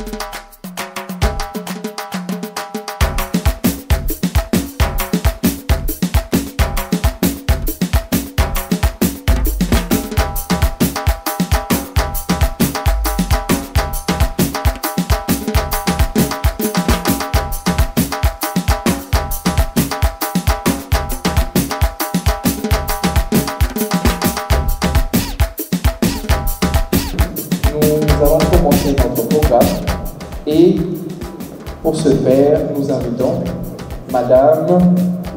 Nous allons commencer notre programme et pour ce faire, nous invitons Madame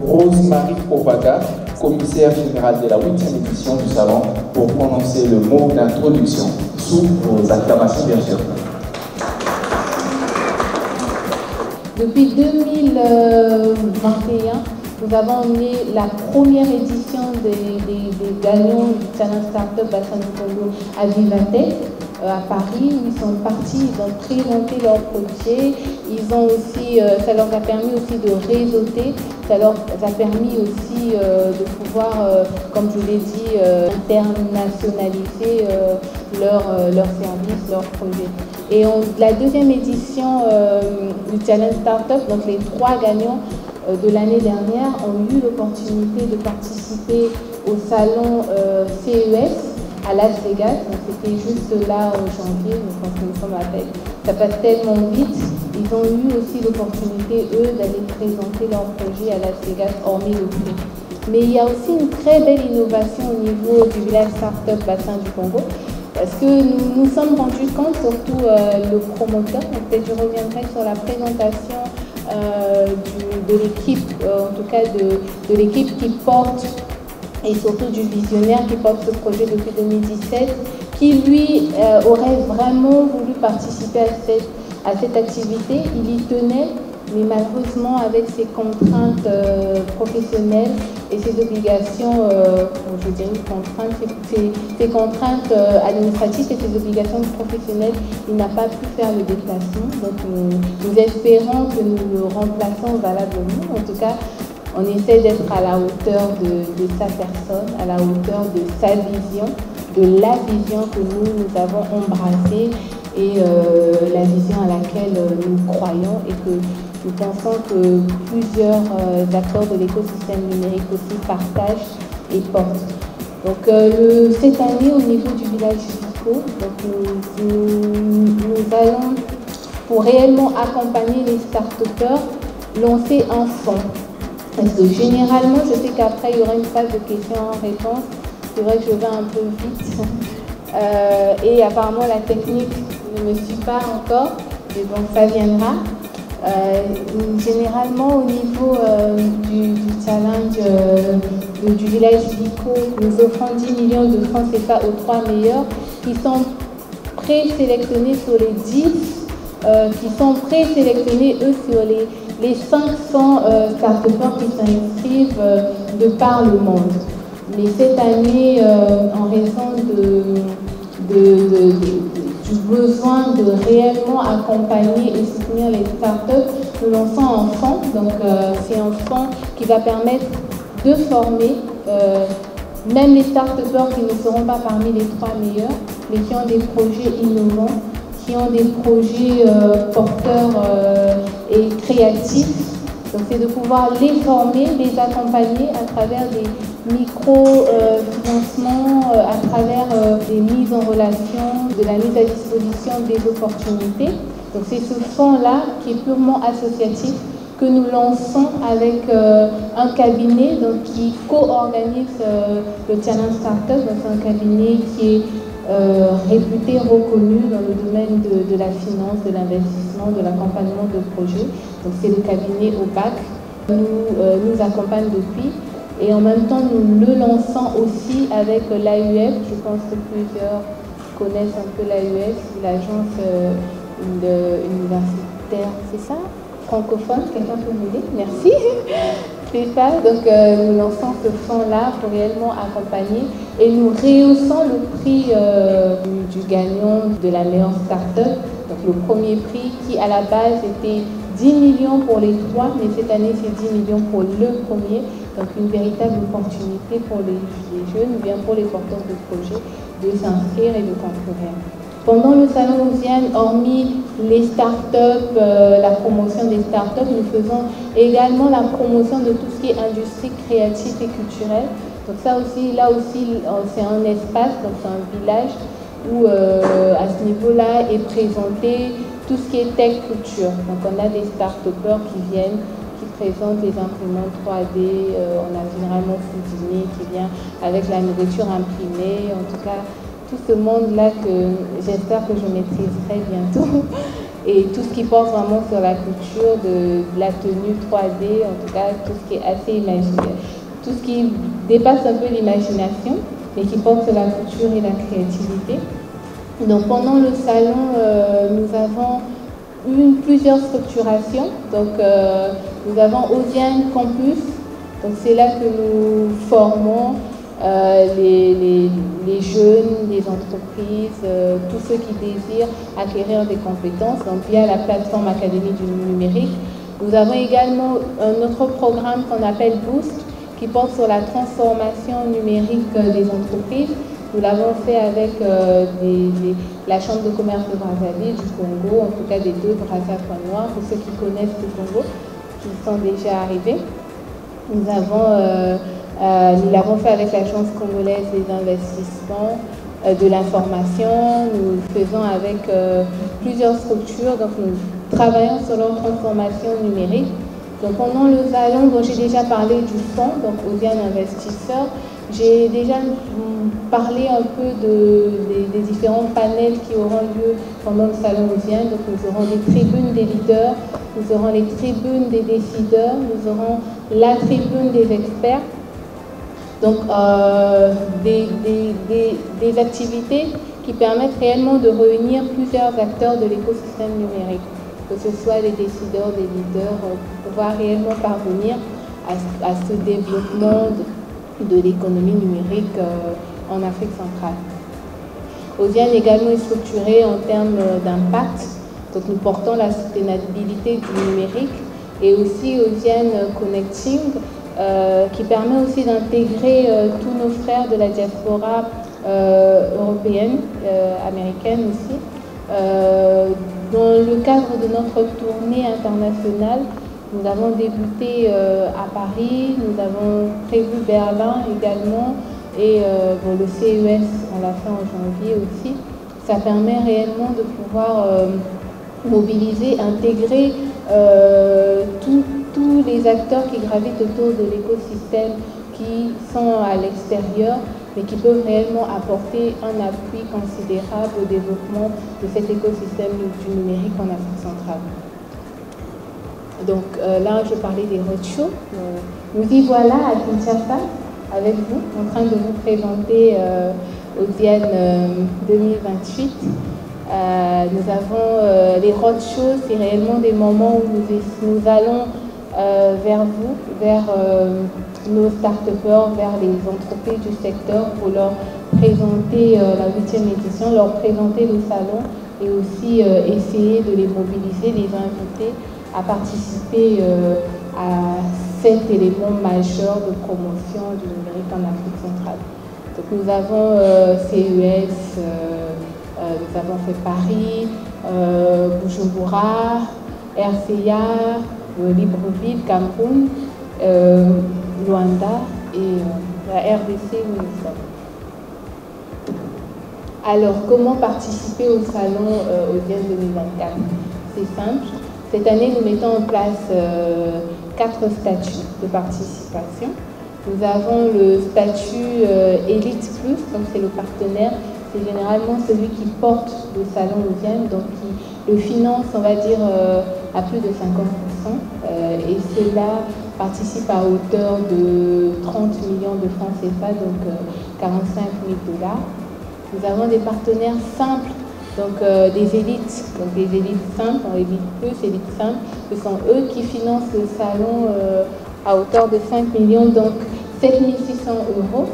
Rose-Marie Ovaga, commissaire générale de la 8e édition du Salon, pour prononcer le mot d'introduction, sous vos acclamations bien sûr. Depuis 2021, nous avons mené la première édition des gagnants du Challenge Startup Bassin du Congo à Vivatech, à Paris, où ils sont partis, ils ont présenté leur projet, ils ont aussi, ça leur a permis aussi de réseauter, ça leur a permis aussi de pouvoir, comme je l'ai dit, internationaliser leurs services, leurs projets. Et la deuxième édition du Challenge Startup, donc les 3 gagnants de l'année dernière, ont eu l'opportunité de participer au salon CES à Las Vegas. C'était juste là en janvier, donc quand nous sommes à Vegas. Ça passe tellement vite. Ils ont eu aussi l'opportunité, eux, d'aller présenter leur projet à Las Vegas, hormis le prix. Mais il y a aussi une très belle innovation au niveau du village Startup Bassin du Congo. Parce que nous nous sommes rendus compte, surtout le promoteur, peut-être je reviendrai sur la présentation de l'équipe, en tout cas de l'équipe qui porte, et surtout du visionnaire qui porte ce projet depuis 2017, qui lui aurait vraiment voulu participer à cette activité. Il y tenait, mais malheureusement avec ses contraintes professionnelles et ses obligations, je dirais contraintes, ses contraintes administratives et ses obligations professionnelles, il n'a pas pu faire le déplacement. Donc nous espérons que nous le remplaçons valablement. En tout cas, on essaie d'être à la hauteur de sa personne, à la hauteur de sa vision, de la vision que nous avons embrassée et la vision à laquelle nous croyons et que nous pensons que plusieurs acteurs de l'écosystème numérique aussi partagent et portent. Donc cette année, au niveau du village Vico, nous allons, pour réellement accompagner les start-upers, lancer un fonds. Parce que généralement, je sais qu'après, il y aura une phase de questions-réponses. C'est vrai que je vais un peu vite. Et apparemment, la technique ne me suit pas encore. Mais bon, ça viendra. Généralement, au niveau du challenge du village Vico, nous offrons 10 millions de francs CFA aux 3 meilleurs qui sont présélectionnés sur les 10, qui sont présélectionnés, eux, sur les 500 start-upers qui s'inscrivent de par le monde. Mais cette année, en raison du besoin de réellement accompagner et soutenir les start-up, nous lançons un fonds. Donc, c'est un fonds qui va permettre de former même les start-upers qui ne seront pas parmi les 3 meilleurs, mais qui ont des projets innovants, qui ont des projets porteurs et créatifs. Donc c'est de pouvoir les former, les accompagner à travers des micro-financements, à travers des mises en relation, de la mise à disposition des opportunités. Donc c'est ce fonds-là qui est purement associatif que nous lançons avec un cabinet donc, qui co-organise le Challenge Startup. C'est un cabinet qui est réputé, reconnu dans le domaine de la finance, de l'investissement, de l'accompagnement de projets. Donc c'est le cabinet OPAC. Nous accompagne depuis et en même temps nous le lançons aussi avec l'AUF. Je pense que plusieurs connaissent un peu l'AUF, l'agence universitaire, c'est ça? Francophone, quelqu'un peut m'aider? Merci. C'est ça, donc nous lançons ce fonds-là pour réellement accompagner et nous rehaussons le prix du gagnant de la meilleure start-up. Donc le premier prix qui à la base était 10 millions pour les 3, mais cette année c'est 10 millions pour le premier. Donc une véritable opportunité pour les jeunes, bien pour les porteurs de projets, de s'inscrire et de concourir. Pendant le salon Osiane, hormis les startups, la promotion des startups, nous faisons également la promotion de tout ce qui est industrie créative et culturelle. Donc ça aussi, là aussi, c'est un espace, donc c'est un village où à ce niveau-là est présenté tout ce qui est tech culture. Donc on a des start-upers qui viennent, qui présentent les imprimantes 3D, on a généralement Foodini qui vient avec la nourriture imprimée, en tout cas tout ce monde-là que j'espère que je maîtriserai bientôt. Et tout ce qui porte vraiment sur la culture, de la tenue 3D, en tout cas tout ce qui est assez imaginaire, tout ce qui dépasse un peu l'imagination, mais qui porte sur la culture et la créativité. Donc pendant le salon, nous avons eu plusieurs structurations. Donc nous avons Osiane Campus, donc c'est là que nous formons les jeunes, les entreprises, tous ceux qui désirent acquérir des compétences, donc via la plateforme Académie du numérique. Nous avons également un autre programme qu'on appelle Boost, qui porte sur la transformation numérique des entreprises. Nous l'avons fait avec la Chambre de commerce de Brazzaville, du Congo, en tout cas des deux Brazza Point Noir, pour ceux qui connaissent le Congo, qui sont déjà arrivés. Nous l'avons fait avec l'Agence congolaise des investissements de l'information. Nous le faisons avec plusieurs structures, donc nous travaillons sur leur transformation numérique. Donc pendant le salon, dont j'ai déjà parlé du fonds, donc Osiane Investisseurs, j'ai déjà parlé un peu des différents panels qui auront lieu pendant le salon Osiane. Donc nous aurons les tribunes des leaders, nous aurons les tribunes des décideurs, nous aurons la tribune des experts. Donc des activités qui permettent réellement de réunir plusieurs acteurs de l'écosystème numérique, que ce soit les décideurs, les leaders, pour pouvoir réellement parvenir à ce développement de l'économie numérique en Afrique centrale. Osiane également est structurée en termes d'impact, donc nous portons la soutenabilité du numérique et aussi Osiane Connecting, qui permet aussi d'intégrer tous nos frères de la diaspora européenne, américaine aussi. Dans le cadre de notre tournée internationale, nous avons débuté à Paris, nous avons prévu Berlin également, et le CES, on l'a fait en janvier aussi. Ça permet réellement de pouvoir mobiliser, intégrer tous les acteurs qui gravitent autour de l'écosystème, qui sont à l'extérieur, mais qui peuvent réellement apporter un appui considérable au développement de cet écosystème du numérique en Afrique centrale. Donc là, je parlais des roadshows. Nous y voilà à Kinshasa, avec vous, en train de vous présenter Osiane 2028. Nous avons les roadshows, c'est réellement des moments où nous allons vers vous, vers nos start-upers, vers les entreprises du secteur pour leur présenter la 8e édition, leur présenter le salon et aussi essayer de les mobiliser, les inviter à participer à cet élément majeur de promotion du numérique en Afrique centrale. Donc nous avons CES, nous avons fait Paris, Bujumbura, RCA, Libreville, Cameroun, Luanda et la RDC où nous sommes. Alors, comment participer au salon Osiane 2024? C'est simple. Cette année, nous mettons en place 4 statuts de participation. Nous avons le statut Elite Plus, donc c'est le partenaire, c'est généralement celui qui porte le salon Osiane, donc qui le finance, on va dire, à plus de 50%. Et cela participe à hauteur de 30 millions de francs CFA, donc 45 000 $. Nous avons des partenaires simples, donc des élites, donc des élites simples, en élite plus, élite simple, ce sont eux qui financent le salon à hauteur de 5 millions, donc 7 600 €.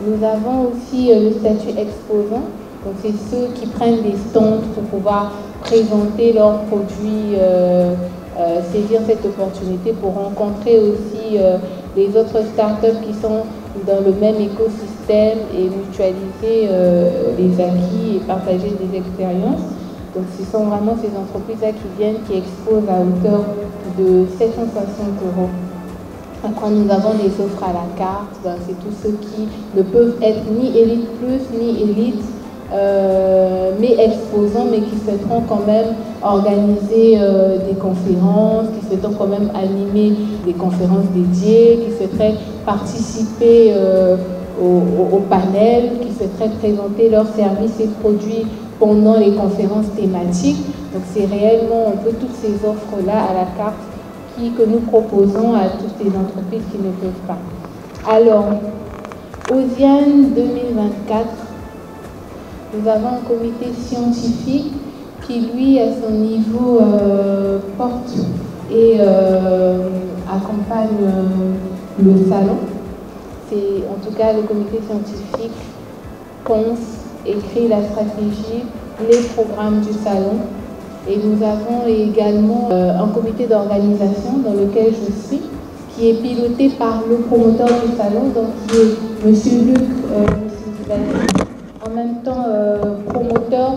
Nous avons aussi le statut exposant, donc c'est ceux qui prennent des stands pour pouvoir présenter leurs produits, saisir cette opportunité pour rencontrer aussi les autres startups qui sont dans le même écosystème thème et mutualiser les acquis et partager des expériences. Donc ce sont vraiment ces entreprises-là qui viennent, qui exposent à hauteur de 760 €. Après, nous avons des offres à la carte. Ben, c'est tous ceux qui ne peuvent être ni élite plus, ni élite, mais exposants, mais qui souhaiteront quand même organiser des conférences, qui souhaiteront quand même animer des conférences dédiées, qui souhaiteraient participer au panel, qui souhaiteraient présenter leurs services et produits pendant les conférences thématiques. Donc c'est réellement un peu toutes ces offres-là à la carte que nous proposons à toutes les entreprises qui ne peuvent pas. Alors, OSIAN 2024, nous avons un comité scientifique qui, lui, à son niveau, porte et accompagne le salon. C'est en tout cas le comité scientifique pense, écrit la stratégie, les programmes du salon. Et nous avons également un comité d'organisation dans lequel je suis, qui est piloté par le promoteur du salon, donc qui est M. Luc en même temps promoteur,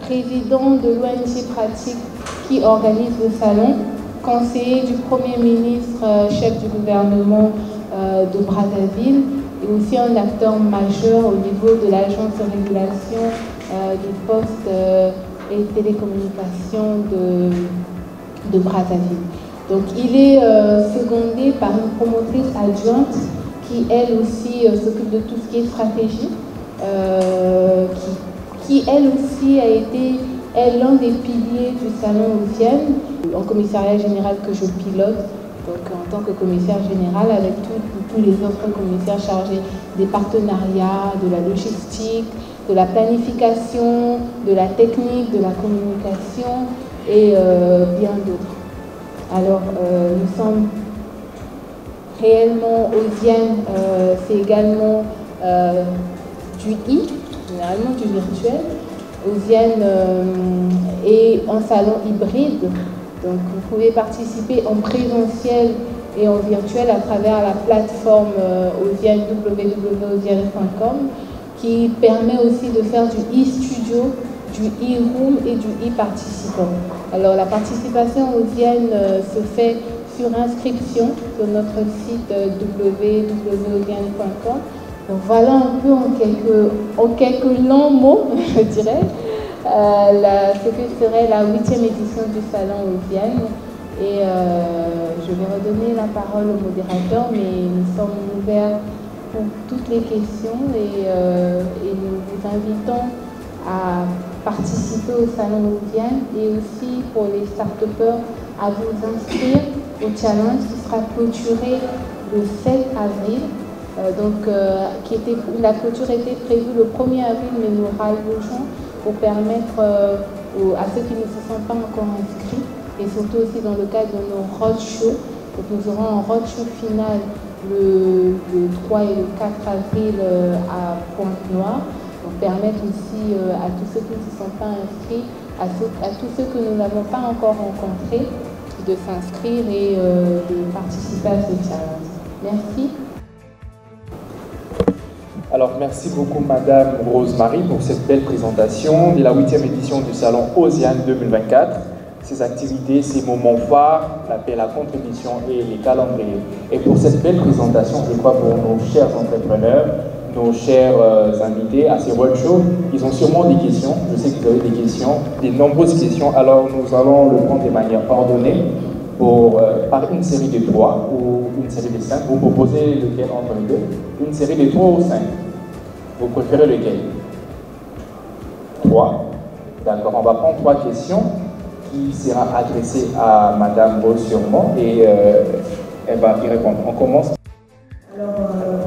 président de l'ONG Pratique qui organise le salon, conseiller du Premier ministre, chef du gouvernement de Brazzaville, et aussi un acteur majeur au niveau de l'agence de régulation des postes et télécommunications de Brazzaville. Donc il est secondé par une promotrice adjointe qui elle aussi s'occupe de tout ce qui est stratégie, qui elle aussi a été l'un des piliers du salon OSIAN, en commissariat général que je pilote, donc en tant que commissaire général avec tous les autres commissaires chargés des partenariats, de la logistique, de la planification, de la technique, de la communication et bien d'autres. Alors, nous sommes réellement OSIAN, c'est également du généralement du virtuel. OSIAN est un salon hybride, donc vous pouvez participer en présentiel et en virtuel à travers la plateforme OSIAN, www.osian.com, qui permet aussi de faire du e-studio, du e-room et du e-participant. Alors la participation OSIAN se fait sur inscription sur notre site www.osian.com. Donc voilà un peu en quelques longs mots, je dirais, ce que serait la 8e édition du salon OSIAN. Et je vais redonner la parole au modérateur, mais nous sommes ouverts pour toutes les questions et nous vous invitons à participer au salon OSIAN et aussi pour les start-upers à vous inscrire au challenge qui sera clôturé le 7 avril. La clôture était prévue le 1er avril, mais nous rallongeons pour permettre à ceux qui ne se sont pas encore inscrits, et surtout aussi dans le cadre de nos roadshows. Donc nous aurons un roadshow final le 3 et le 4 avril à Pointe-Noire, pour permettre aussi à tous ceux qui ne se sont pas inscrits, à tous ceux que nous n'avons pas encore rencontrés, de s'inscrire et de participer à ce challenge. Merci. Alors, merci beaucoup, Madame Rose-Marie, pour cette belle présentation de la 8e édition du Salon OSIAN 2024. Ces activités, ces moments phares, l'appel à contribution et les calendriers. Et pour cette belle présentation, je crois pour nos chers entrepreneurs, nos chers invités à ces roadshows, ils ont sûrement des questions. Je sais que vous avez des questions, des nombreuses questions. Alors, nous allons le prendre de manière ordonnée par une série de 3 ou une série de 5. Vous proposez lequel entre les deux? Une série de 3 ou 5? Vous préférez lequel? 3. D'accord, on va prendre 3 questions qui sera adressée à Madame Rose sûrement et elle va y répondre. On commence. Alors,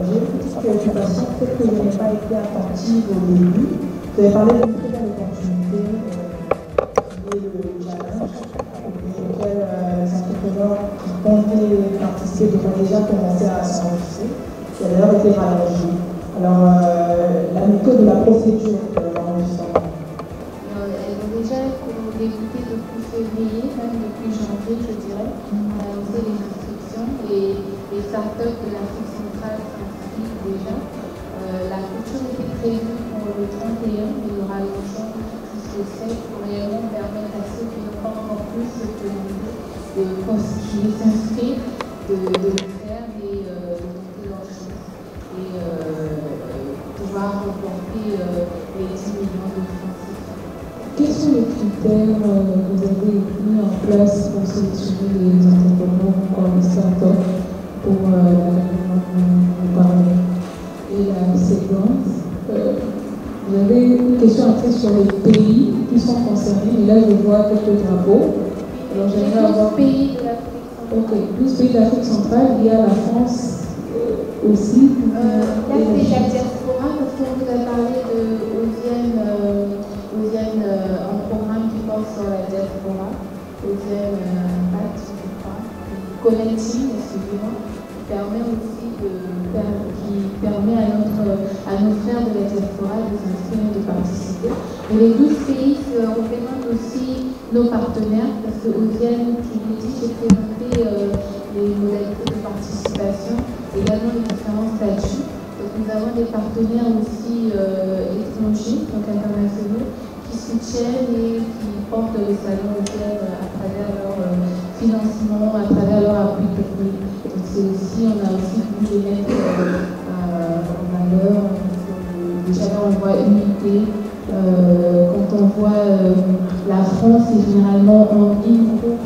j'ai une petite préoccupation, peut-être que je n'ai pas été attentive au début. Vous avez parlé d'une très belle opportunité qui est le challenge, auquel les entrepreneurs qui comptaient participer devront déjà commencer à s'enregistrer. Ça a d'ailleurs été rallongé. Alors, la méthode de la procédure de l'enregistrement. Elles ont déjà débuté depuis février, même depuis janvier, je dirais. On a lancé les inscriptions et les startups de l'Afrique centrale s'inscrivent déjà. La prévu pour le 31, il y aura une chance jusqu'au 7 pour réellement permettre à ceux qui n'ont pas encore plus de constituer, s'inscrire, de le faire et de monter leur chose et pouvoir remporter les 10 millions de francs. Quels sont les critères que vous avez mis en place pour sélectionner les entrepreneurs ou les startups pour l'accompagnement dont vous parlez? Et la seconde, vous avez une question après sur les pays qui sont concernés, et là je vois quelques drapeaux. Alors j'aimerais avoir 12 pays de l'Afrique centrale. Ok, 12 pays d'Afrique centrale, il y a la France aussi. Là c'est la diaspora parce qu'on vous a parlé de Osiane, un programme qui porte sur la diaspora, Osiane Impact, je crois, Connecting, excusez-moi, qui permet aussi qui permet à nos frères de la diaspora de s'inscrire et de participer. Et les 12 pays représentent aussi nos partenaires, parce que Osiane, qui vous dit, j'ai présenté les modalités de participation, également les différents statuts. Donc nous avons des partenaires aussi étrangers, donc internationaux, qui soutiennent et qui portent le salon Osiane à travers leur financement, à travers leur appui technique. Donc c'est aussi, on a aussi voulu les mettre en valeur. Déjà là on voit unité. Quand on voit la France, c'est généralement en groupe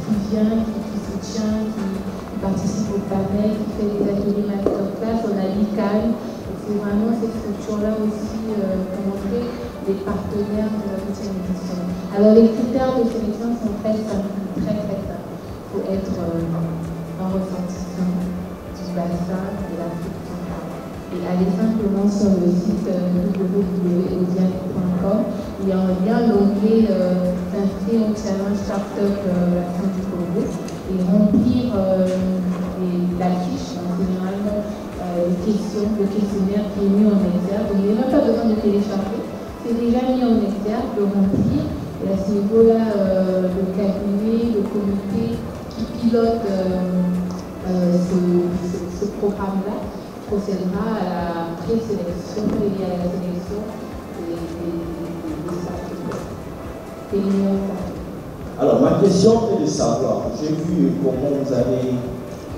qui vient, qui soutient, qui participe au panel, qui fait des ateliers masterclass. On a l'ICAN. C'est vraiment ces structures-là aussi pour montrer les partenaires de la 8e édition. Alors les critères de sélection sont très simples, très simples. Il faut être un ressortissant du bassin de l'Afrique centrale. Et allez simplement sur le site www.odiane.com. Il y a un lien, l'onglet s'inscrire au challenge Startup l'action du Congo et remplir la fiche, généralement les questions, le questionnaire qui est mis en exergue. Donc, il n'y a même pas besoin de télécharger, c'est déjà mis en exergue, de remplir. Et à ce niveau-là, le cabinet, le comité qui pilote ce programme-là procédera à la présélection et à la sélection des startups, des meilleurs startups. Alors, ma question est de savoir, j'ai vu comment vous avez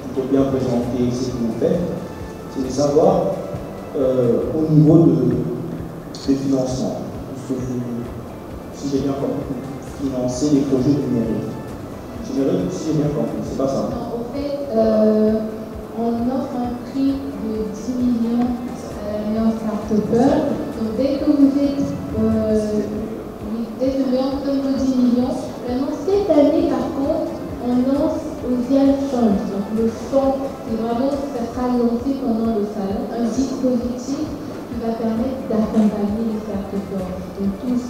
plutôt bien présenté ce que vous faites, c'est de savoir au niveau des financements, si j'ai bien compris, financer les projets numériques. Si j'ai bien compris, c'est pas ça? Non, au fait, on offre un prix de 10 millions à la meilleure start-upper. Donc dès que vous êtes, dès que vous avez vos 10 millions, maintenant cette année par contre, on lance Osiane Fund. Donc le fonds, c'est vraiment, ça sera lancé pendant le salon, un dispositif qui va permettre d'accompagner les start-upers. Donc tous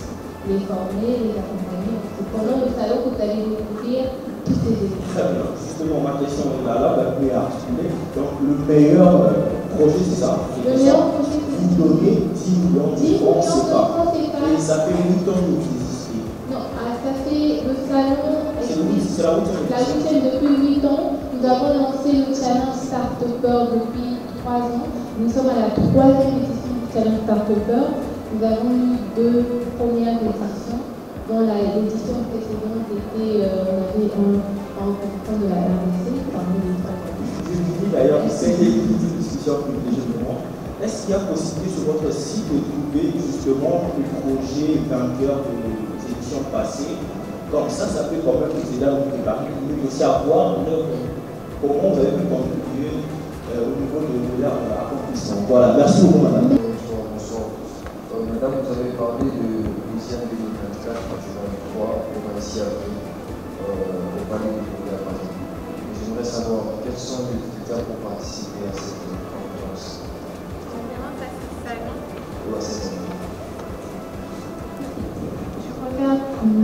les former, les accompagner. C'est pendant le salon que vous allez découvrir tous ces éléments. Très bien. Justement, ma question est là, vous pouvez articuler. Donc le meilleur projet, c'est ça? Le meilleur projet, c'est vous donnez 10 millions de francs CFA. Et ça fait 8 ans que vous existez. Non, ça fait le salon. C'est la 8e. Depuis 8 ans. Nous avons lancé le challenge Start-Upper depuis 3 ans. Nous sommes à la 3e édition du challenge Start-Upper. Nous avons eu 2 premières éditions. Dans l'édition précédente, on avait un représentant de la RDC parmi les 3 ans. Je vous dis d'ailleurs, c'est une discussion privilégiée. Est-ce qu'il y a possibilité sur votre site de trouver justement les projets vainqueurs des éditions passées? Comme ça peut quand même vous aider à vous préparer, mais aussi à voir comment vous avez pu contribuer au niveau de leur accomplissement. Voilà, merci beaucoup madame. Bonsoir. Madame, vous avez parlé de l'Osiane 2024, du 23 au 26 avril, au palais de la Paris. J'aimerais savoir quels sont les critères pour participer à cette conférence. Ou à cette année.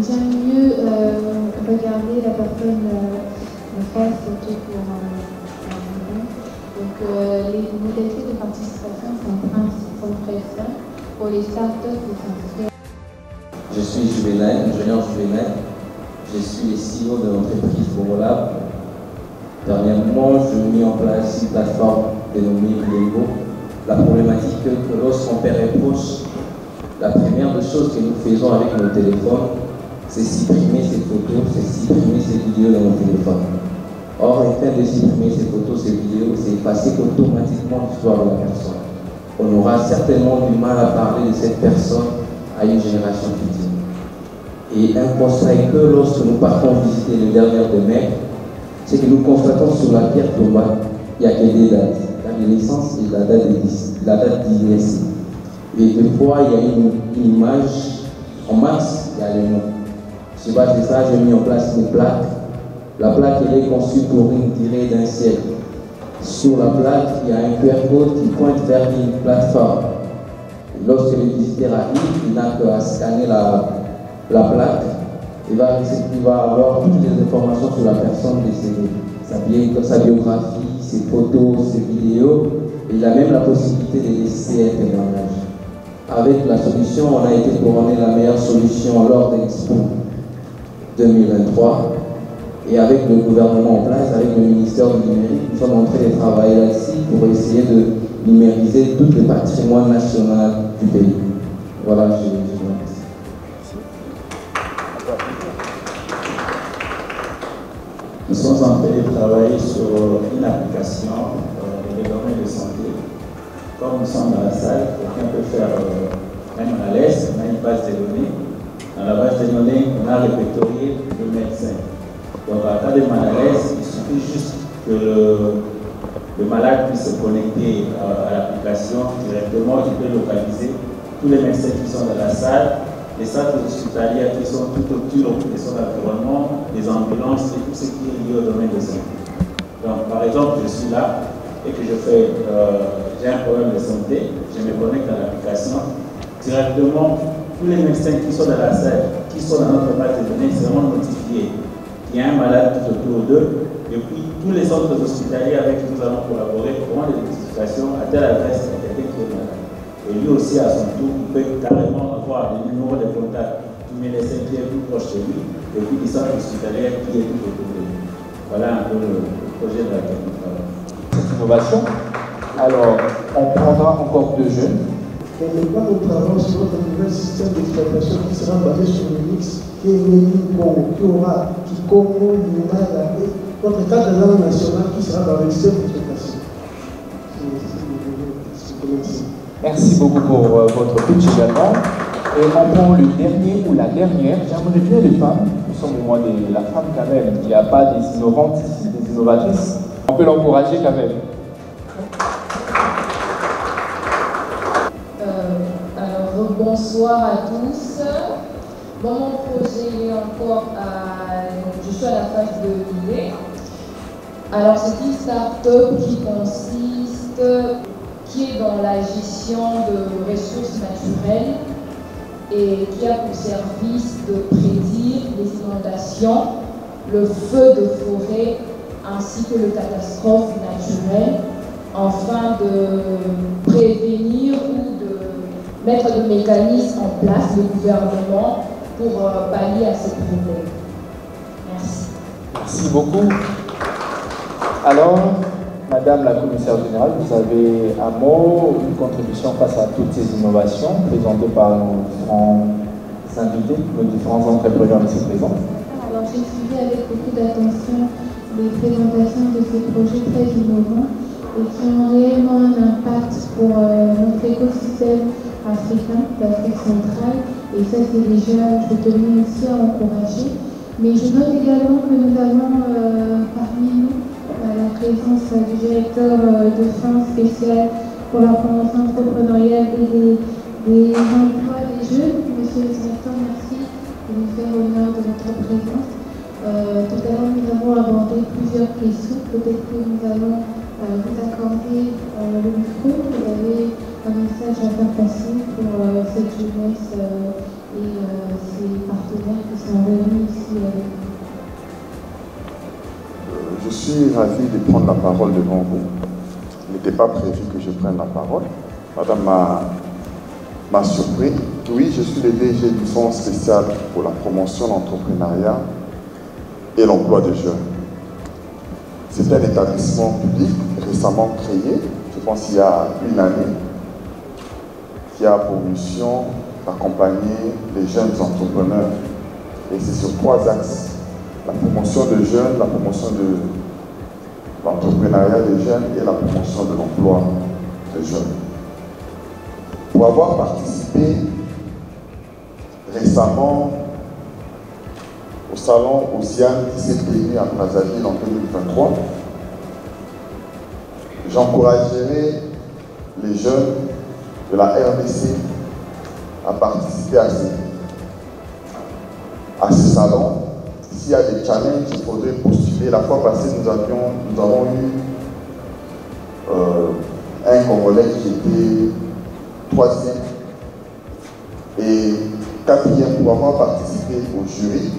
J'aime mieux regarder la personne en face surtout pour donc les modalités de participation sont très simples pour les startups de s'inscrire. Je suis Juvenal, Junior Juvenal. Je suis le CEO de l'entreprise Borolab. Dernièrement, je mis en place une plateforme dénommée Bilingo la problématique que lorsqu'on perd un proche, la première des choses que nous faisons avec nos téléphones, c'est supprimer ces photos, c'est supprimer ces vidéos dans nos téléphones. Or, le fait de supprimer ces photos, ces vidéos, c'est effacer automatiquement l'histoire de la personne. On aura certainement du mal à parler de cette personne à une génération future. Et un constat est que lorsque nous partons visiter le dernier de mai, c'est que nous constatons sur la pierre tombale, il n'y a que des dates, la date de naissance et la date d'INSI. Et des fois, il y a une image, en masse, il y a le nom. Je sais pas, c'est ça, j'ai mis en place une plaque. La plaque elle est conçue pour une durée d'un siècle. Sur la plaque, il y a un QR code qui pointe vers une plateforme. Et lorsque le visiteur arrive, il n'a qu'à scanner la plaque. Il va avoir toutes les informations sur la personne décédée, sa biographie, ses photos, ses vidéos. Et il a même la possibilité de laisser un témoignage. Avec la solution, on a été couronné la meilleure solution lors de l'Expo 2023. Et avec le gouvernement en place, avec le ministère du numérique, nous sommes en train de travailler là-dessus pour essayer de numériser tout le patrimoine national du pays. Voilà, je vous remercie. Nous sommes en train de travailler sur une application dans le domaine de santé. Comme nous sommes dans la salle, quelqu'un peut faire même à l'aise, on a une base de données. Dans la base de données, on a répertorié le médecin. Donc, en cas de malaise, il suffit juste que le malade puisse se connecter à l'application directement. Il peut localiser tous les médecins qui sont dans la salle, les centres hospitaliers qui sont tout autour de son environnement, les ambulances et tout ce qui est lié au domaine de santé. Donc, par exemple, je suis là et que j'ai un problème de santé, je me connecte à l'application. Directement, tous les médecins qui sont dans la salle, qui sont dans notre base de données, seront notifiés. Il y a un malade tout autour d'eux, et puis tous les centres hospitaliers avec qui nous allons collaborer auront des notifications à telle adresse à quelqu'un qui est malade. Et lui aussi, à son tour, il peut carrément avoir des numéros de contact du médecin qui est plus proche de lui, et puis du centre hospitalier qui est tout autour de lui. Voilà un peu le projet de laquelle nous travaillons. Cette innovation, alors on prendra encore 2 jeunes. Et maintenant, nous travaillons sur notre nouvel système d'exploitation qui sera basé sur Unix, qui est une qui aura Congo, Lima, et notre cadre de langue nationale qui sera dans le système d'exploitation. Merci beaucoup pour votre pitch également. Et on prend le dernier ou la dernière. J'aimerais bien les femmes. Nous sommes au mois de la femme quand même. Il n'y a pas des innovantes ici, des innovatrices. On peut l'encourager quand même. Alors, bonsoir à tous. Dans mon projet, je suis à la phase de l'idée. Alors, c'est une start-up qui est dans la gestion de ressources naturelles et qui a pour service de prédire les inondations, le feu de forêt ainsi que les catastrophes naturelles, afin de prévenir ou de mettre des mécanismes en place, le gouvernement, pour pallier à ces problèmes. Merci. Merci beaucoup. Alors, Madame la Commissaire Générale, vous avez un mot, une contribution face à toutes ces innovations présentées par nos différents invités, nos différents entrepreneurs ici présents. Alors, j'ai suivi avec beaucoup d'attention les présentations de ces projets très innovants et qui ont réellement un impact pour notre écosystème africain, l'Afrique centrale, et ça c'est déjà, je tenais aussi à encourager. Mais je note également que nous avons parmi nous la présence du directeur de fonds spécial pour la promotion entrepreneuriale et des emplois des jeunes. Monsieur le directeur, merci de nous faire honneur de votre présence. Tout à l'heure, nous avons abordé plusieurs questions. Peut-être que nous allons vous accorder le micro. Vous avez un message à faire passer pour cette jeunesse et ses partenaires qui sont réunis ici avec nous. Je suis ravi de prendre la parole devant vous. Il n'était pas prévu que je prenne la parole. Madame m'a surpris. Oui, je suis le DG du Fonds spécial pour la promotion de l'entrepreneuriat et l'emploi des jeunes. C'est un établissement public récemment créé. Je pense qu'il y a une année, qui a pour mission d'accompagner les jeunes entrepreneurs. Et c'est sur 3 axes. La promotion des jeunes, la promotion de l'entrepreneuriat des jeunes et la promotion de l'emploi des jeunes. Pour avoir participé récemment au salon Océane qui s'est tenu à Brazzaville en 2023, j'encouragerai les jeunes de la RDC à participer à ce salon. S'il y a des challenges, il faudrait postuler. La fois passée, nous avons eu un Congolais qui était 3e et 4e pour avoir participé au jury.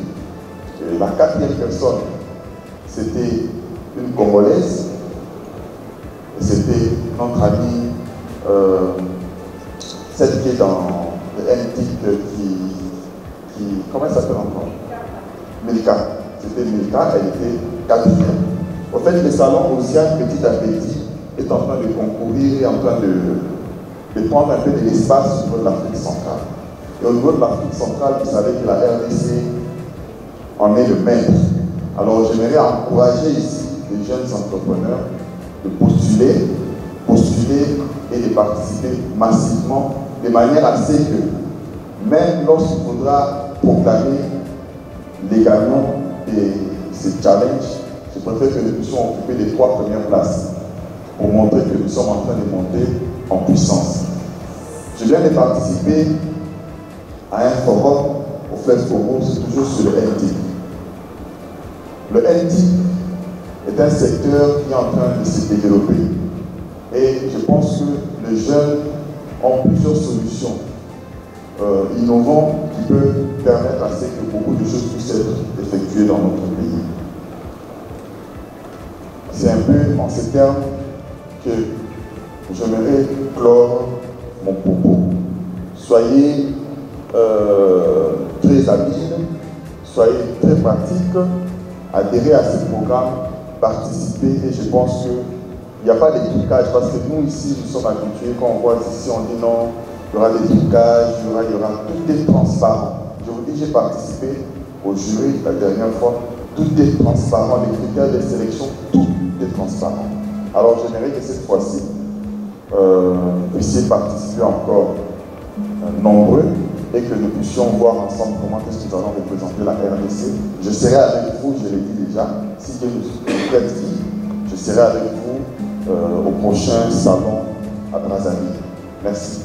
Et la 4e personne, c'était une Congolaise. Et c'était notre amie, celle qui est dans le NTIC comment elle s'appelle encore? Milka. C'était Milka, elle était 4e. Au fait, le salon Océane, petit à petit, est en train de concourir et en train de prendre un peu de l'espace au niveau de l'Afrique centrale. Et au niveau de l'Afrique centrale, vous savez que la RDC en est le maître. Alors, j'aimerais encourager ici les jeunes entrepreneurs de postuler et de participer massivement, de manière à ce que, même lorsqu'il faudra proclamer les gagnants de ces challenges, je préfère que nous puissions occuper les 3 premières places pour montrer que nous sommes en train de monter en puissance. Je viens de participer à un forum au Fleuve Congo, c'est toujours sur le NTIC. Le NTIC est un secteur qui est en train de se développer et je pense que les jeunes ont plusieurs solutions innovantes qui peuvent permettre à ce que beaucoup de choses puissent être effectuées dans notre pays. C'est un peu en ces termes que j'aimerais clore mon propos. Soyez très habiles, soyez très pratiques, adhérez à ce programme, participez et je pense qu'il n'y a pas de trucage parce que nous ici nous sommes habitués, quand on voit ici on dit non, il y aura des trucages, il y aura tout est transparent. Je vous dis, j'ai participé au jury la dernière fois, tout est transparent, les critères de sélection, tout est transparent. Alors j'aimerais que cette fois-ci, vous puissiez participer encore nombreux et que nous puissions voir ensemble comment est-ce que nous allons représenter la RDC. Je serai avec vous, je l'ai dit déjà, si Dieu nous prête vie, je serai avec vous au prochain salon à Brazzaville. Merci.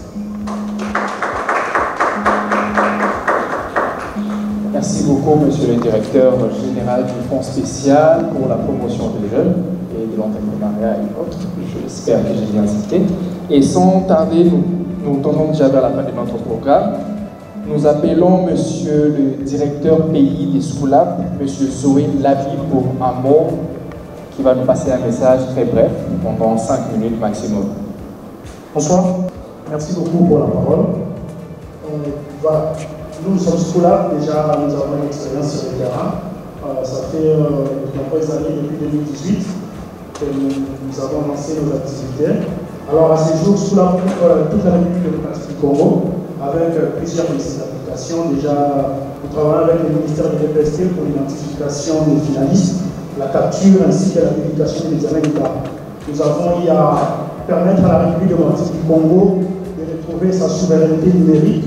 Merci beaucoup, monsieur le directeur général du Fonds spécial pour la promotion des jeunes et de l'entrepreneuriat et autres. J'espère que j'ai bien cité. Et sans tarder, nous tournons déjà vers la fin de notre programme. Nous appelons monsieur le directeur pays des SCOULAP, monsieur Zoé Lavi, pour un mot qui va nous passer un message très bref, pendant 5 minutes maximum. Bonsoir, merci beaucoup pour la parole. Nous sommes SCOULAP, déjà nous avons une expérience sur le terrain. Ça fait de nombreuses années, depuis 2018, que nous avons lancé nos activités. Alors à ce jour, SCOULAP couvre toute la République démocratique du Congo, avec plusieurs applications. Déjà, nous travaillons avec le ministère de l'EPST pour l'identification des finalistes, la capture ainsi que la publication des examens d'État. Nous avons eu à permettre à la République démocratique du Congo de retrouver sa souveraineté numérique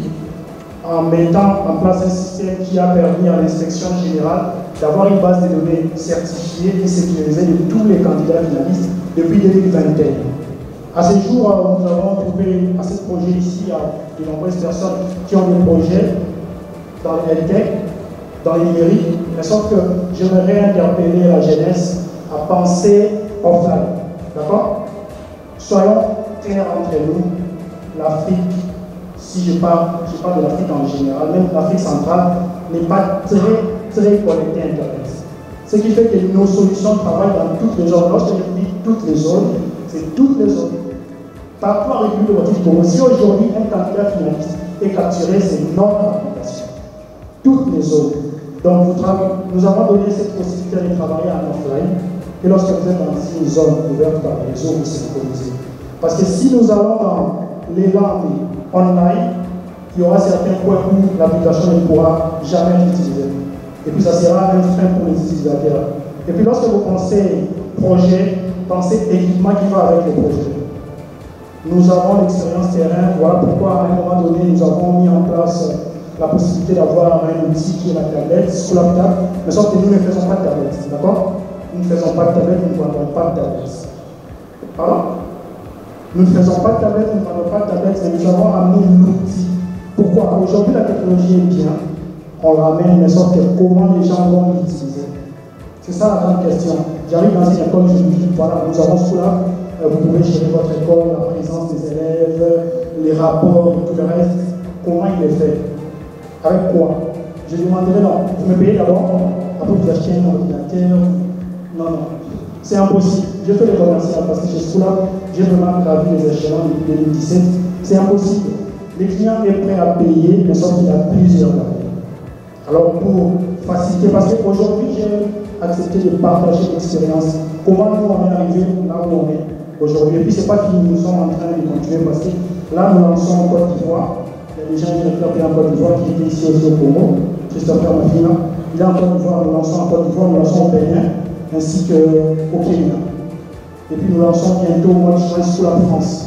en mettant en place un système qui a permis à l'inspection générale d'avoir une base de données certifiée et sécurisée de tous les candidats finalistes depuis 2021. À ce jour, nous avons trouvé à ce projet ici de nombreuses personnes qui ont des projets dans les tech, dans les numériques, mais sauf que j'aimerais interpeller la jeunesse à penser offline. D'accord? Soyons clairs entre nous, l'Afrique, si je parle de l'Afrique en général, même l'Afrique centrale, n'est pas très connectée à Internet. Ce qui fait que nos solutions travaillent dans toutes les zones. Lorsque je dis toutes les zones, c'est toutes les zones. Partout en République démocratique du Congo, si aujourd'hui un candidat finaliste est capturé, c'est notre application. Toutes les zones. Donc nous avons donné cette possibilité de travailler en offline. Et lorsque vous êtes dans une zone ouverte par les réseaux, vous synchronisez. Parce que si nous allons dans l'élan online, il y aura certains points où l'application ne pourra jamais être utilisée. Et puis ça sera un frein pour les utilisateurs. Et puis lorsque vous pensez projet, pensez équipement qui va avec le projet. Nous avons l'expérience terrain, voilà pourquoi à un moment donné nous avons mis en place la possibilité d'avoir un outil qui est la tablette, sous la table, mais sauf que nous ne faisons pas de tablette, d'accord? Nous ne faisons pas de tablette, nous ne vendons pas de tablette. Pardon? Nous ne faisons pas de tablette, nous ne vendons pas de tablette, mais nous avons amené l'outil. Pourquoi? Aujourd'hui la technologie est bien, on l'amène, mais sauf que comment les gens vont l'utiliser? C'est ça la grande question. J'arrive dans une école, je me dis, voilà, nous avons cela, vous pouvez gérer votre école, la présence des élèves, les rapports, tout le reste. Comment il est fait? Avec quoi? Je demanderai, non, vous me payez d'abord, après vous achetez un ordinateur. Non, non, c'est impossible. Je fais les commerciaux parce que chez Schoolab, j'ai vraiment gravi les échelons depuis 2017. C'est impossible. Le client est prêt à payer, mais sauf qu'il a plusieurs barrières. Alors pour faciliter, parce qu'aujourd'hui j'ai accepté de partager l'expérience. Comment nous on est arrivé là où on est aujourd'hui. Et puis c'est pas que nous sommes en train de continuer parce que là nous lançons en Côte d'Ivoire. Il y a des gens qui en Côte d'Ivoire qui étaient ici aussi au Congo. Christopher Mafina. Il est en Côte d'Ivoire, nous lançons en Côte d'Ivoire, nous lançons au Bénin ainsi qu'au Kenya. Et puis nous lançons bientôt au mois de juin sous la France.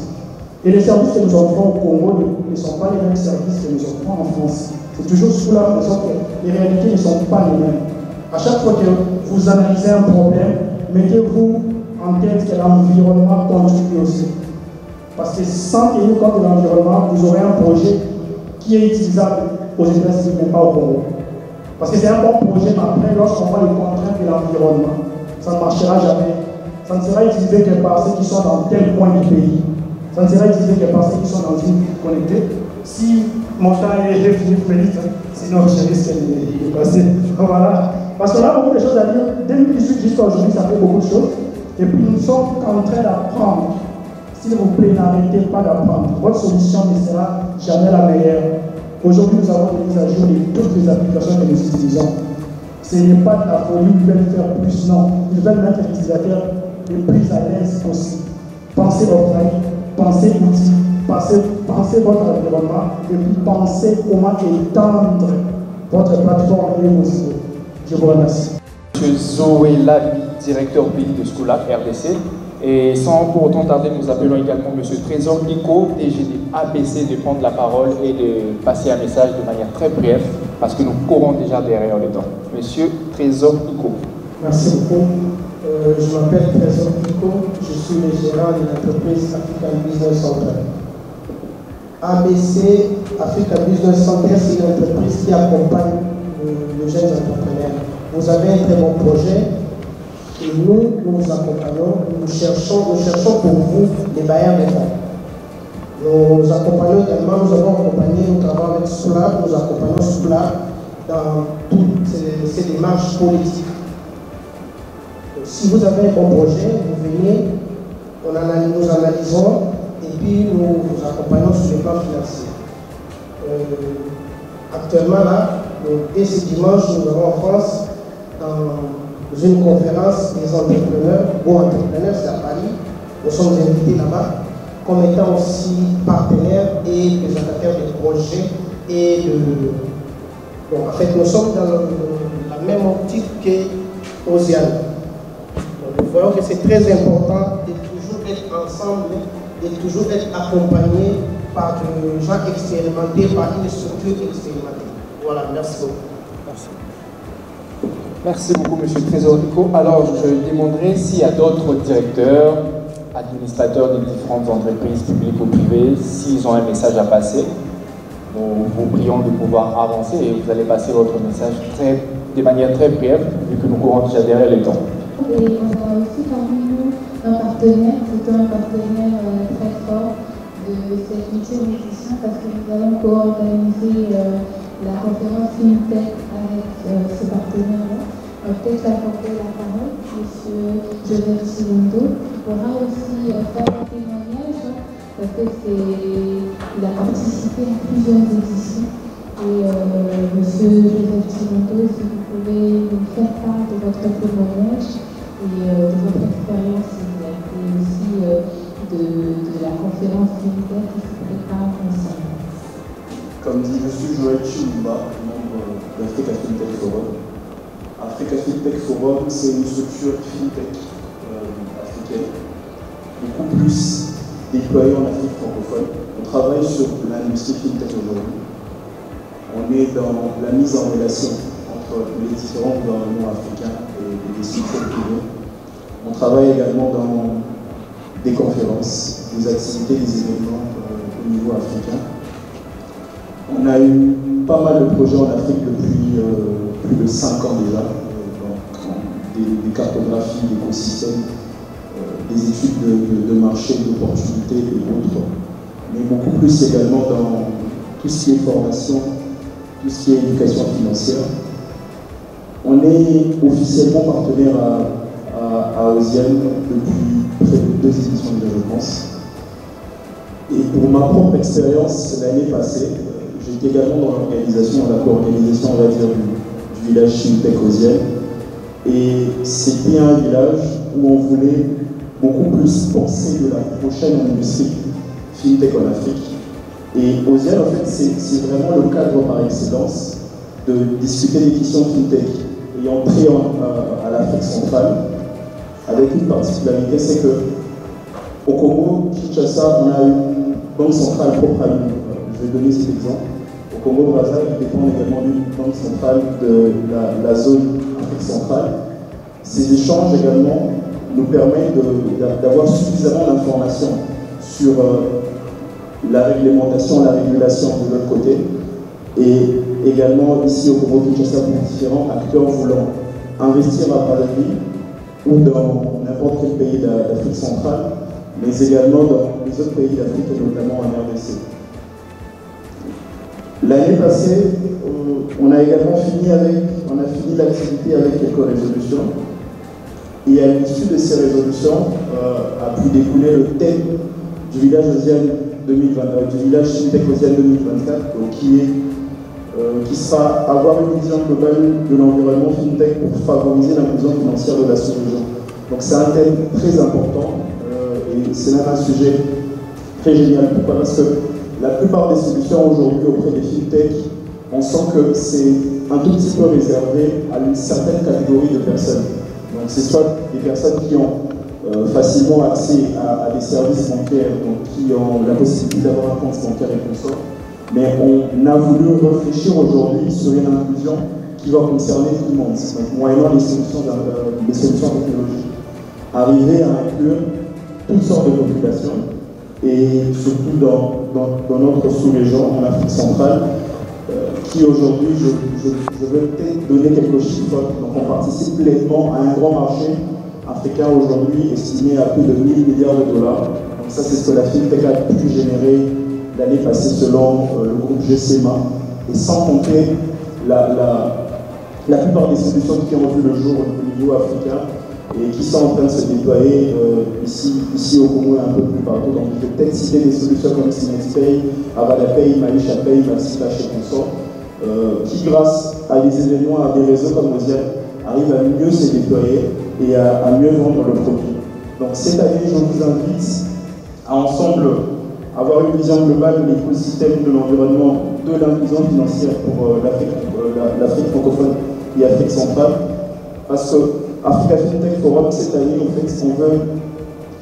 Et les services que nous offrons au Congo ne sont pas les mêmes services que nous offrons en France. C'est toujours sous la façon que les réalités ne sont pas les mêmes. À chaque fois que vous analysez un problème, mettez-vous en tête que l'environnement contribue aussi. Parce que sans tenir compte de l'environnement, vous aurez un projet qui est utilisable aux États-Unis, mais pas au Congo. Parce que c'est un bon projet, mais après, lorsqu'on voit les contraintes de l'environnement, ça ne marchera jamais. Ça ne sera utilisé que par ceux qui sont dans tel coin du pays. Ça ne sera utilisé que par ceux qui sont dans une ville connectée. Si mon temps est fini, Félix, sinon je risque de passer. Voilà. Parce qu'on a beaucoup de choses à dire. 2018 jusqu'à aujourd'hui, ça fait beaucoup de choses. Et puis nous sommes en train d'apprendre. S'il vous plaît, n'arrêtez pas d'apprendre. Votre solution ne sera jamais la meilleure. Aujourd'hui, nous avons des mises à jour de toutes les applications que nous utilisons. Ce n'est pas de la folie, ils veulent faire plus, non. Ils veulent mettre l'utilisateur le plus à l'aise possible. Pensez offline, pensez outils, pensez votre environnement et puis pensez comment étendre votre plateforme et vos idées. Je vous remercie. M. Zoé Labi, directeur pays de Schoolab RDC. Et sans pour autant tarder, nous appelons également M. Trésor Nico, DG de ABC, de prendre la parole et de passer un message de manière très brève, parce que nous courons déjà derrière le temps. M. Trésor Nico. Merci beaucoup. Je m'appelle Trésor Nico, je suis le gérant de l'entreprise African Business Center. ABC, African Business Center, c'est une entreprise qui accompagne les jeunes entrepreneurs. Vous avez un très bon projet. Et nous vous accompagnons, nous cherchons pour vous des bailleurs de fonds. Nous accompagnons également, nous avons accompagné, nous travaillons avec Schoolab, nous accompagnons Schoolab dans toutes ces démarches politiques. Si vous avez un bon projet, vous venez, nous analysons et puis nous vous accompagnons sur le plan financier. Actuellement là, dès ce dimanche, nous avons en France une conférence des entrepreneurs, entrepreneurs, c'est à Paris. Nous sommes invités là-bas comme étant aussi partenaires et présentateurs de projets et de... Donc en fait, nous sommes dans la même optique qu'Ocean. Nous voyons que c'est très important de toujours être ensemble, de toujours être accompagné par des gens expérimentés, par une structure expérimentée. Voilà, merci beaucoup. Merci. Merci beaucoup, M. Trésor Nico. Alors, je demanderai s'il y a d'autres directeurs, administrateurs des différentes entreprises publiques ou privées, s'ils ont un message à passer. Nous vous prions de pouvoir avancer et vous allez passer votre message de manière très brève, vu que nous courons déjà derrière le temps. Et on a aussi parmi nous un partenaire, c'est un partenaire très fort de cette 8e édition parce que nous allons co-organiser la conférence FinTech avec ce partenaire-là. Peut-être apporter la parole, M. Joseph Silondo, qui pourra aussi faire un témoignage parce qu'il a participé à plusieurs éditions. Et M. Joseph Silondo, si vous pouvez nous faire part de votre témoignage et de votre expérience, et aussi de la conférence militaire qui se prépare ensemble. Comme dit M. Joël Chimba, membre de l'Africa FinTech Forum. Africa FinTech Forum, c'est une structure FinTech africaine, beaucoup plus déployée en Afrique francophone. On travaille sur l'industrie FinTech aujourd'hui. On est dans la mise en relation entre les différents gouvernements africains et les structures privées. On travaille également dans des conférences, des activités, des événements au niveau africain. On a eu pas mal de projets en Afrique depuis plus de 5 ans déjà, des cartographies, d'écosystèmes, des études de marché, d'opportunités et autres, mais beaucoup plus également dans tout ce qui est formation, tout ce qui est éducation financière. On est officiellement partenaire à Osian depuis près de 2 éditions je pense. Et pour ma propre expérience l'année passée, j'étais également dans l'organisation, la co-organisation, on va dire, du village FinTech Osian. Et c'était un village où on voulait beaucoup plus penser de la prochaine industrie FinTech en Afrique. Et Osian, en fait, c'est vraiment le cadre par excellence de discuter des questions FinTech ayant trait à l'Afrique centrale, avec une particularité, c'est que au Congo, Kinshasa, on a une banque centrale propre à nous. Je vais donner cet exemple. Au Congo, Brazzaville dépend également d'une banque centrale de la zone Afrique centrale. Ces échanges également nous permettent d'avoir suffisamment d'informations sur la réglementation, la régulation de l'autre côté, et également ici au Congo Kinshasa pour différents acteurs voulant investir à Brazzaville ou dans n'importe quel pays d'Afrique centrale, mais également dans les autres pays d'Afrique et notamment en RDC. L'année passée, on a également fini l'activité avec quelques résolutions. Et à l'issue de ces résolutions, a pu découler le thème du village Osian 2020, du village FinTech Osian 2024, qui sera avoir une vision globale de l'environnement FinTech pour favoriser l'inclusion financière de la sous-région. Donc c'est un thème très important et c'est même un sujet très génial. Pourquoi? Parce que la plupart des solutions aujourd'hui auprès des FinTech, on sent que c'est un tout petit peu réservé à une certaine catégorie de personnes. Donc c'est soit des personnes qui ont facilement accès à des services bancaires, donc qui ont la possibilité d'avoir un compte bancaire et consort. Mais on a voulu réfléchir aujourd'hui sur une inclusion qui va concerner tout le monde, donc moyennant les solutions technologiques. Arriver à inclure toutes sortes de populations, et surtout dans notre sous-région, en Afrique centrale, qui aujourd'hui, je veux peut-être donner quelques chiffres. Donc on participe pleinement à un grand marché africain aujourd'hui estimé à plus de 1 000 milliards de dollars. Donc ça, c'est ce que la FinTech a pu générer l'année passée selon le groupe GCMA. Et sans compter la plupart des solutions qui ont vu le jour au niveau africain et qui sont en train de se déployer ici au Congo et un peu plus partout. Donc je vais peut-être citer des solutions comme SiemensPay, AvadaPay, MaishaPay, MaxiCash et consorts, qui grâce à des événements, à des réseaux comme Osian, arrivent à mieux se déployer et à mieux vendre le produit. Donc cette année, je vous invite à ensemble avoir une vision globale de l'écosystème de l'environnement, de l'inclusion financière pour l'Afrique francophone et l'Afrique centrale, parce que Africa FinTech Forum, cette année, en fait, on veut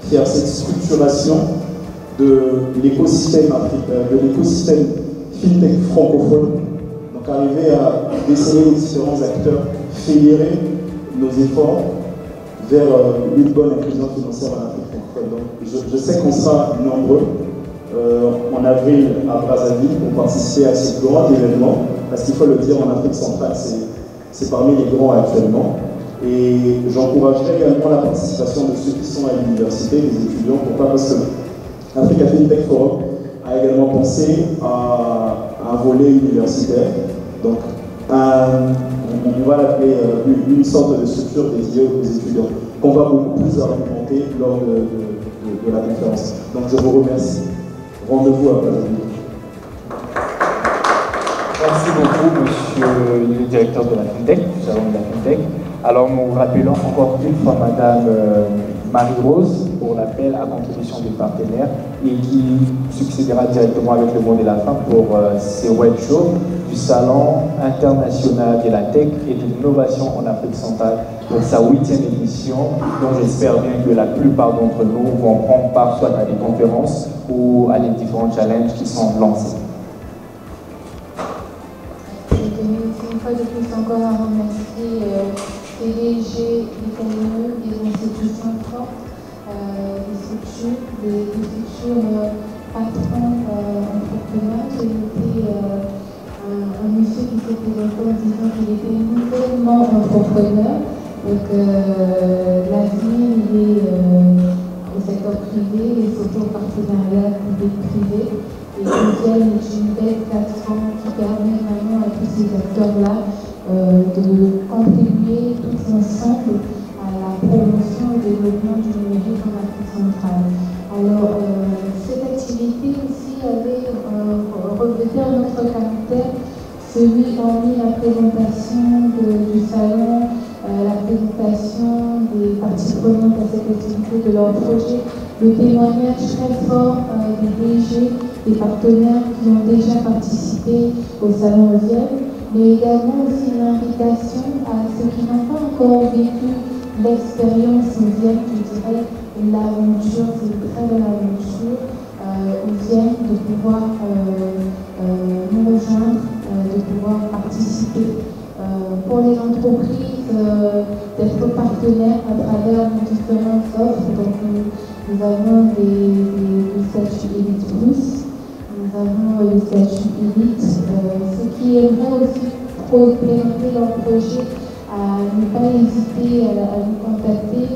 faire cette structuration de l'écosystème FinTech francophone, donc arriver à déceler les différents acteurs, fédérer nos efforts vers une bonne inclusion financière en Afrique francophone. Donc, je sais qu'on sera nombreux en avril à Brazzaville pour participer à ce grand événement, parce qu'il faut le dire, en Afrique centrale, c'est parmi les grands actuellement. Et j'encouragerai également la participation de ceux qui sont à l'université, les étudiants. Pourquoi? Parce que Africa FinTech Forum a également pensé à un volet universitaire. Donc, on va l'appeler une sorte de structure dédiée aux étudiants, qu'on va beaucoup plus argumenter lors de la conférence. Donc, je vous remercie. Rendez-vous à Brazzaville. Merci beaucoup, monsieur le directeur de la FinTech, du salon de la FinTech. Alors nous rappelons encore une fois Madame Marie-Rose pour l'appel à contribution des partenaires et qui succédera directement avec le mot de la fin pour ces web shows du Salon international de la tech et de l'innovation en Afrique centrale pour sa 8e édition, dont j'espère bien que la plupart d'entre nous vont prendre part soit à des conférences ou à des différents challenges qui sont lancés. Une fois de plus encore à remercier PDG, les PME, les institutions fortes, les structures, des futurs patrons entrepreneurs. J'ai noté un monsieur qui s'est présenté en disant qu'il était nouvellement entrepreneur. Donc l'avenir il est au secteur privé et surtout au partenariat public-privé. Et Odiel est une belle plateforme qui permet vraiment à tous ces acteurs-là de contribuer tous ensemble à la promotion et au développement du numérique en Afrique centrale. Alors, cette activité aussi avait revêtu notre caractère, celui hormis la présentation du salon, la présentation des parties prenantes à cette activité de leur projet, le témoignage très fort des DG, des partenaires qui ont déjà participé au Salon Odiel, mais également aussi une invitation à ceux qui n'ont pas encore vécu l'expérience Odiel, je dirais l'aventure, c'est une très belle aventure Odiel, de pouvoir nous rejoindre, de pouvoir participer. Pour les entreprises, d'être partenaires à travers nos différentes offres. Donc, nous avons des statuts Elite Plus, nous avons le statut Elite. Ceux qui aimeraient aussi présenter leur projet, à ne pas hésiter à nous contacter,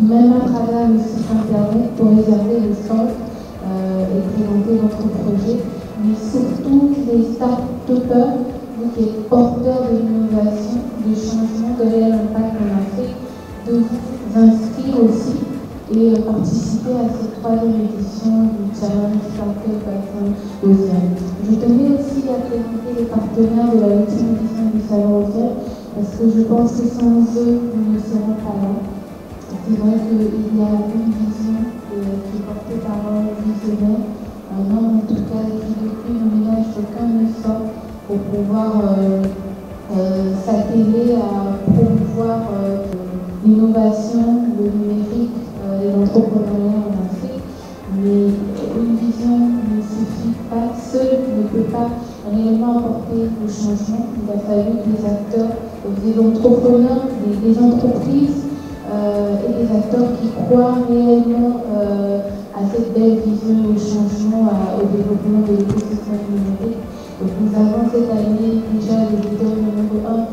même à travers le site internet pour réserver le stand et présenter votre projet. Mais surtout, les start-upers, vous qui êtes porteurs de l'innovation, de changement, de réel impact en Afrique, de vous inscrire aussi et participer à cette 3e édition du Challenge Startup Bassin Odiel. Je tenais aussi à présenter les partenaires de la 8e édition du Salon Odiel parce que je pense que sans eux, nous ne serons pas là. C'est vrai qu'il y a une vision qui est portée par un visionnaire, un homme en tout cas qui depuis ne ménage aucun effort pour pouvoir s'atteler à promouvoir l'innovation, le numérique et l'entrepreneuriat en Afrique. Mais une vision ne suffit pas, seule ne peut pas réellement apporter le changement. Il a fallu que les acteurs, des entrepreneurs, des entreprises et des acteurs qui croient réellement à cette belle vision et au changement, au développement de l'écosystème numérique. Donc nous avons cette année déjà le leader numéro 1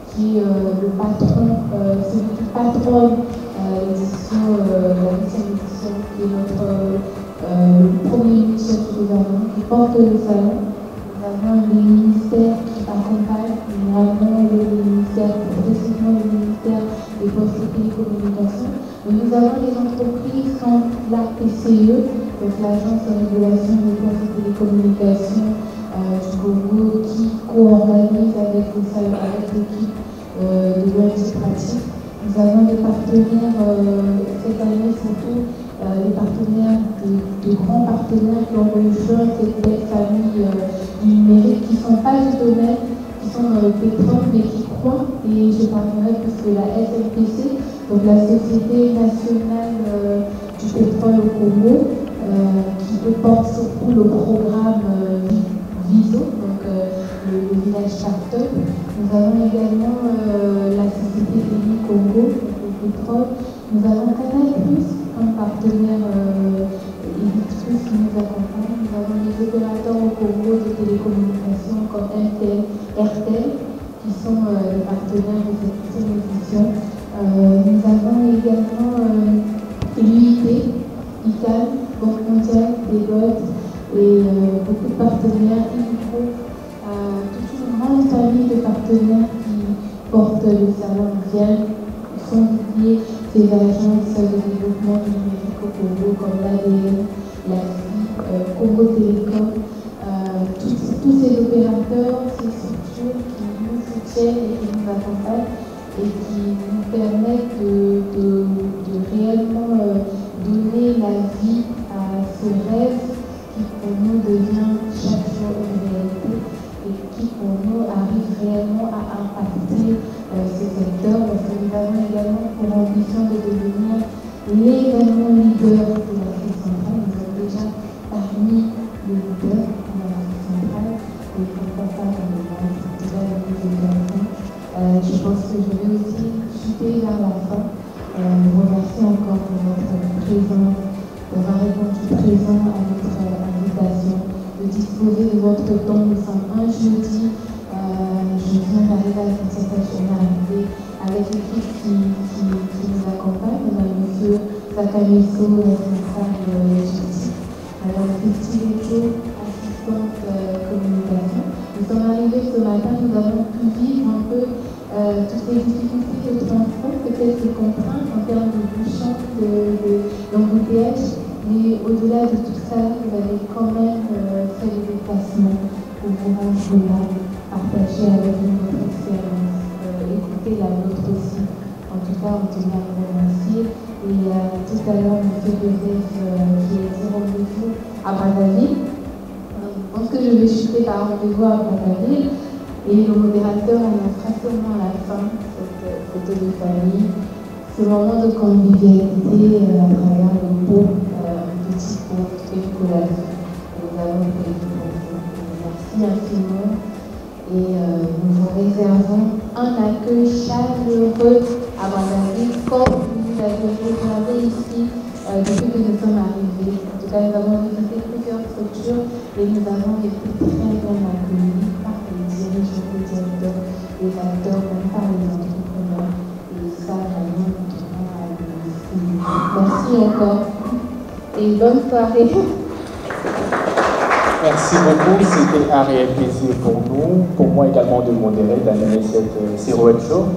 qui est le patron, celui qui patronne l'édition, la 8e édition, qui est notre premier ministre du gouvernement, qui porte le salon. Nous avons les ministères qui accompagnent, nous avons le ministère, précisément le ministère des Postes et Télécommunications. Mais nous avons les entreprises comme la PCE, donc l'Agence de régulation des Postes et Télécommunications du Congo, qui co-organise avec l'équipe de l'ONG Pratique. Nous avons des partenaires, cette année surtout, les partenaires, de grands partenaires qui ont rejoint cette belle famille du numérique, qui ne sont pas du domaine, qui sont dans le pétrole, mais qui croient, et je parlerai puisque la SNPC, donc la Société nationale du pétrole au Congo, qui porte surtout le programme VISO, donc le village Startup. Nous avons également la société Eni Congo, le pétrole. Nous avons Canal Plus comme partenaire Elite Plus qui nous accompagne. Nous avons les opérateurs au Congo de télécommunications comme MTL, RTL, qui sont les partenaires de cette édition. Nous avons également l'UIT, ICANN, Banque mondiale, Deloitte, et beaucoup de partenaires, toute une grande famille de partenaires qui portent le salon Odiel, sont liés ces agences de développement du numérique au Congo, comme l'ADN, l'AFI, Congo Télécom, tous ces opérateurs, ces structures qui nous soutiennent et qui nous accompagnent et qui nous permettent de réellement pour ambition de devenir l'événement leader de l'Afrique centrale. Nous sommes déjà parmi les leaders en Afrique centrale et pourquoi pas dans le monde, en tout cas dans les opérations. Je pense que je vais aussi chuter vers la fin. Vous remercie encore pour votre présence, d'avoir répondu présent à notre invitation, de disposer de votre temps. Nous sommes un jeudi. Je viens d'arriver à la concertation, on est arrivé avec l'équipe qui nous accompagne. On a M. Zakameso, responsable justice, Mme Christine, assistante communication. Nous sommes arrivés ce matin, nous avons pu vivre un peu toutes les difficultés de transport, peut-être les contraintes en termes de bouchons, d'embouteillage, mais au-delà de tout ça, vous avez quand même fait des déplacements pour vous rendre là, partager avec nous votre expérience, écouter la nôtre aussi. En tout cas, on tenait à vous remercier. Et tout à l'heure, M. Joseph, qui a été rendez-vous à Brazzaville. Je pense que je vais chuter par rendez-vous à Brazzaville. Et le modérateur annoncera sûrement à la fin cette photo de famille, ce moment de convivialité à travers le pot, un petit pot et une collation. Nous avons prévu pour vous. Merci infiniment. Et nous vous réservons un accueil chaleureux à Brazzaville, comme vous l'avez réservé ici depuis que nous sommes arrivés. En tout cas, nous avons visité plusieurs structures et nous avons été très bien accueillis par les dirigeants, les directeurs, les acteurs, même par les entrepreneurs. Et ça, vraiment, nous tenons à le remercier. Merci encore et bonne soirée. Merci beaucoup, c'était un réel plaisir pour nous, pour moi également de modérer, d'animer ces roadshows.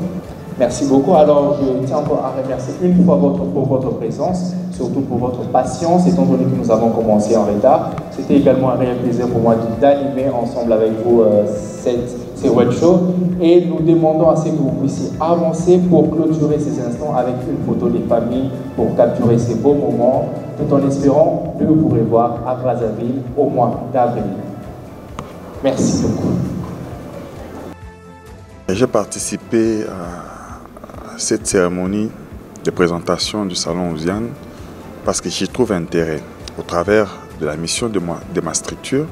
Merci beaucoup. Alors, je tiens encore à remercier une fois pour votre présence, surtout pour votre patience, étant donné que nous avons commencé en retard. C'était également un réel plaisir pour moi d'animer ensemble avec vous ces roadshows. Et nous demandons à ce que vous puissiez avancer pour clôturer ces instants avec une photo des familles pour capturer ces beaux moments, tout en espérant de vous revoir à Brazzaville au mois d'avril. Merci beaucoup. J'ai participé à cette cérémonie de présentation du Salon Oziane parce que j'y trouve intérêt. Au travers de la mission de ma structure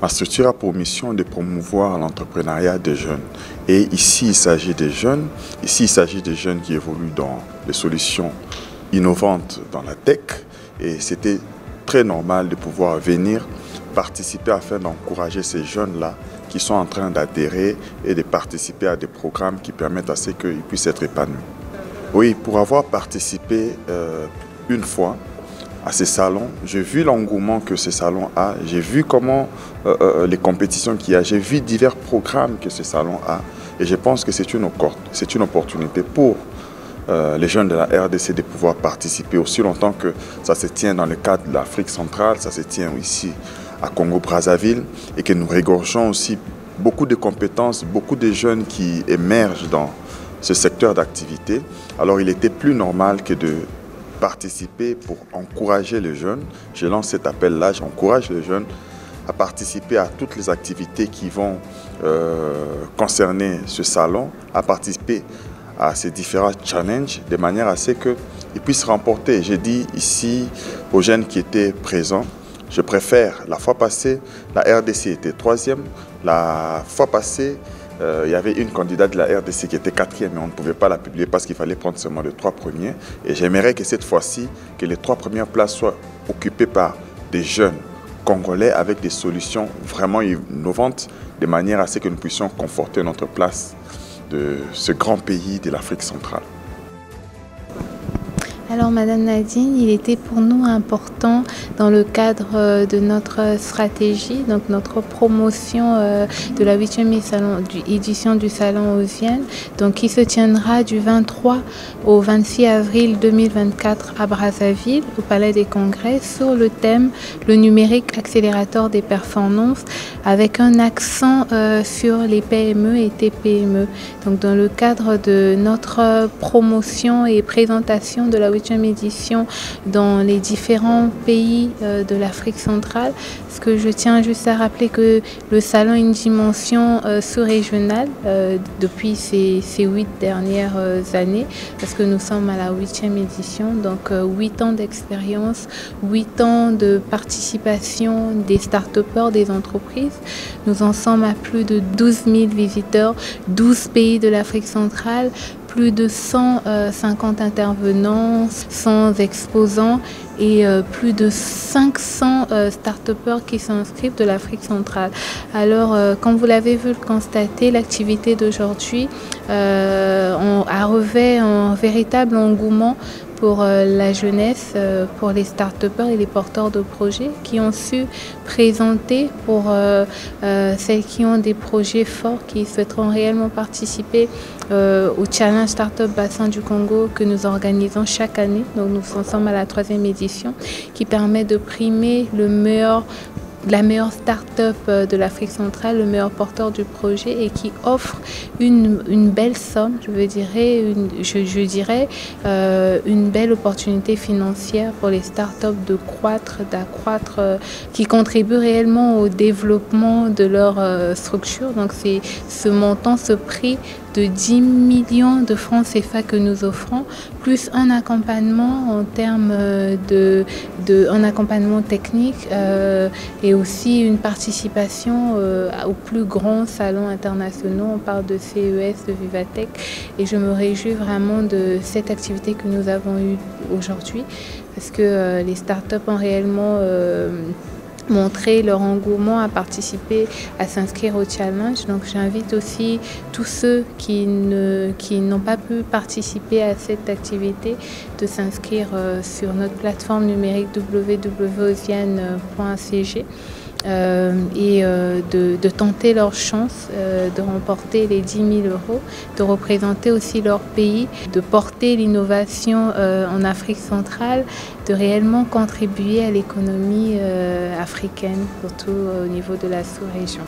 a pour mission de promouvoir l'entrepreneuriat des jeunes. Et ici, il s'agit des jeunes. Ici, il s'agit des jeunes qui évoluent dans les solutions innovantes dans la tech. Et c'était très normal de pouvoir venir participer afin d'encourager ces jeunes-là qui sont en train d'adhérer et de participer à des programmes qui permettent à ce qu'ils puissent être épanouis. Oui, pour avoir participé une fois à ces salons, j'ai vu l'engouement que ces salons a, j'ai vu comment les compétitions qu'il y a, j'ai vu divers programmes que ces salons a et je pense que c'est une opportunité pour les jeunes de la RDC de pouvoir participer aussi longtemps que ça se tient dans le cadre de l'Afrique centrale, ça se tient ici à Congo-Brazzaville et que nous régorgeons aussi beaucoup de compétences, beaucoup de jeunes qui émergent dans ce secteur d'activité. Alors il était plus normal que de participer pour encourager les jeunes. Je lance cet appel-là, j'encourage les jeunes à participer à toutes les activités qui vont concerner ce salon, à participer à ces différents challenges de manière à ce qu'ils puissent remporter. J'ai dit ici aux jeunes qui étaient présents, je préfère, la fois passée, la RDC était 3e. La fois passée, il y avait une candidate de la RDC qui était 4e, mais on ne pouvait pas la publier parce qu'il fallait prendre seulement les 3 premiers. Et j'aimerais que cette fois-ci, que les 3 premières places soient occupées par des jeunes congolais avec des solutions vraiment innovantes, de manière à ce que nous puissions conforter notre place de ce grand pays de l'Afrique centrale. Alors Madame Nadine, il était pour nous important dans le cadre de notre stratégie, donc notre promotion de la 8e édition du Salon Oziane, donc qui se tiendra du 23 au 26 avril 2024 à Brazzaville, au Palais des Congrès, sur le thème « Le numérique accélérateur des performances » avec un accent sur les PME et TPME. Donc dans le cadre de notre promotion et présentation de la 8e 8e édition dans les différents pays de l'Afrique centrale. Parce que je tiens juste à rappeler que le salon a une dimension sous-régionale depuis ces 8 dernières années, parce que nous sommes à la 8e édition, donc 8 ans d'expérience, 8 ans de participation des start-upers, des entreprises. Nous en sommes à plus de 12 000 visiteurs, 12 pays de l'Afrique centrale, plus de 150 intervenants, 100 exposants et plus de 500 start-upers qui s'inscrivent de l'Afrique centrale. Alors, comme vous l'avez vu le constater, l'activité d'aujourd'hui revêt un véritable engouement pour la jeunesse, pour les start-upers et les porteurs de projets qui ont su présenter pour celles qui ont des projets forts, qui souhaiteront réellement participer au Challenge Startup Bassin du Congo que nous organisons chaque année. Donc nous en sommes à la 3e édition qui permet de primer la meilleure start-up de l'Afrique centrale, le meilleur porteur du projet et qui offre une belle somme, je dirais une belle opportunité financière pour les start-up d'accroître, qui contribuent réellement au développement de leur structure. Donc c'est ce montant, ce prix de 10 millions de francs CFA que nous offrons, plus un accompagnement en termes un accompagnement technique et aussi une participation aux plus grands salons internationaux. On parle de CES, de Vivatech, et je me réjouis vraiment de cette activité que nous avons eue aujourd'hui, parce que les startups ont réellement montrer leur engouement à participer, à s'inscrire au challenge. Donc j'invite aussi tous ceux qui n'ont pas pu participer à cette activité de s'inscrire sur notre plateforme numérique www.oziane.cg et de tenter leur chance de remporter les 10 000 €, de représenter aussi leur pays, de porter l'innovation en Afrique centrale, de réellement contribuer à l'économie africaine, surtout au niveau de la sous-région.